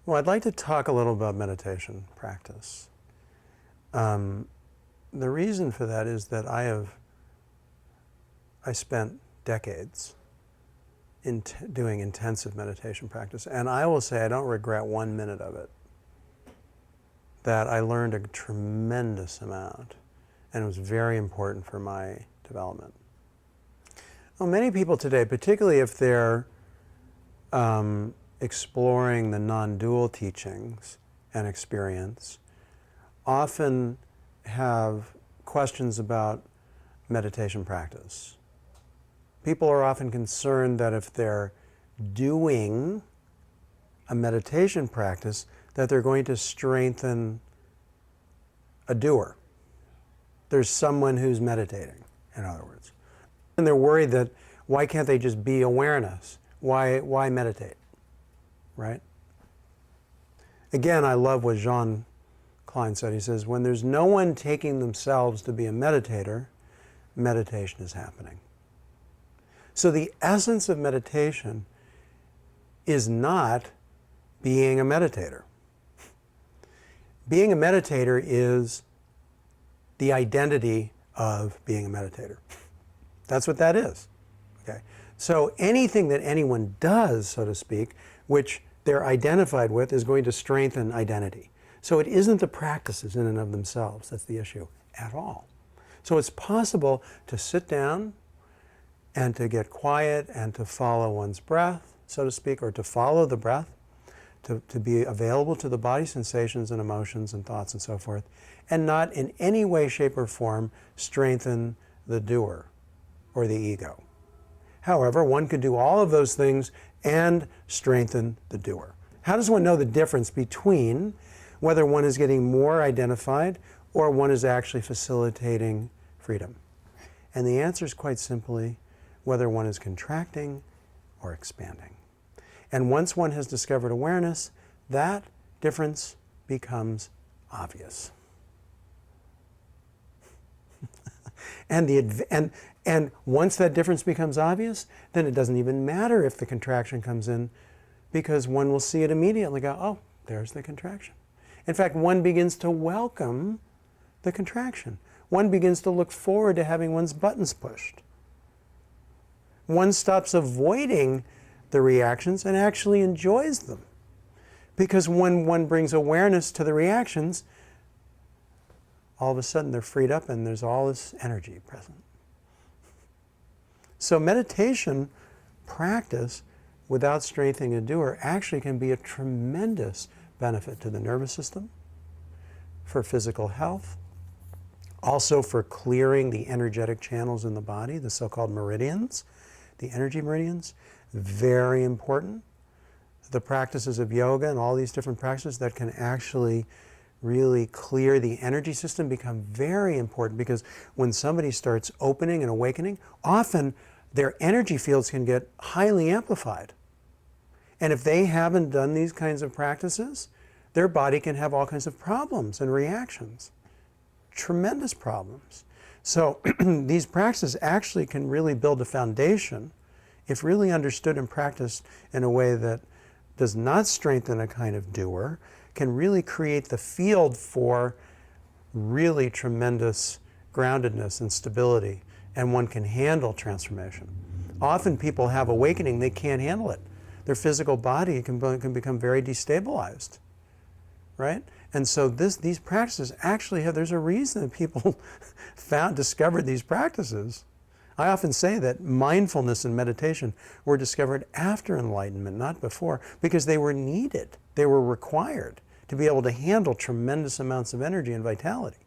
Well, I'd like to talk a little about meditation practice. The reason for that is that I spent decades doing intensive meditation practice, and I will say I don't regret 1 minute of it. That I learned a tremendous amount, and it was very important for my development. Well, many people today, particularly if they're exploring the non-dual teachings and experience, often have questions about meditation practice. People are often concerned that if they're doing a meditation practice, that they're going to strengthen a doer. There's someone who's meditating, in other words. And they're worried that why can't they just be awareness? Why meditate, right? Again, I love what Jean Klein said. He says, when there's no one taking themselves to be a meditator, meditation is happening. So the essence of meditation is not being a meditator. Being a meditator is the identity of being a meditator. That's what that is. Okay? So anything that anyone does, so to speak, which they're identified with, is going to strengthen identity. So it isn't the practices in and of themselves that's the issue at all. So it's possible to sit down and to get quiet and to follow one's breath, so to speak, or to follow the breath, to be available to the body sensations and emotions and thoughts and so forth, and not in any way, shape, or form strengthen the doer or the ego. However, one could do all of those things and strengthen the doer. How does one know the difference between whether one is getting more identified or one is actually facilitating freedom? And the answer is quite simply whether one is contracting or expanding. And once one has discovered awareness, that difference becomes obvious. And once that difference becomes obvious, then it doesn't even matter if the contraction comes in, because one will see it immediately, go, oh, there's the contraction. In fact, one begins to welcome the contraction. One begins to look forward to having one's buttons pushed. One stops avoiding the reactions and actually enjoys them. Because when one brings awareness to the reactions, all of a sudden they're freed up and there's all this energy present. So meditation practice without strengthening a doer actually can be a tremendous benefit to the nervous system, for physical health, also for clearing the energetic channels in the body, the so-called meridians, the energy meridians, very important. The practices of yoga and all these different practices that can actually really clear the energy system become very important, because when somebody starts opening and awakening, often their energy fields can get highly amplified. And if they haven't done these kinds of practices, their body can have all kinds of problems and reactions, tremendous problems. So these practices actually can really build a foundation, if really understood and practiced in a way that does not strengthen a kind of doer, can really create the field for really tremendous groundedness and stability, and one can handle transformation. Often people have awakening, they can't handle it. Their physical body can become very destabilized, right? And so these practices actually have, there's a reason that people discovered these practices. I often say that mindfulness and meditation were discovered after enlightenment, not before, because they were needed. They were required to be able to handle tremendous amounts of energy and vitality.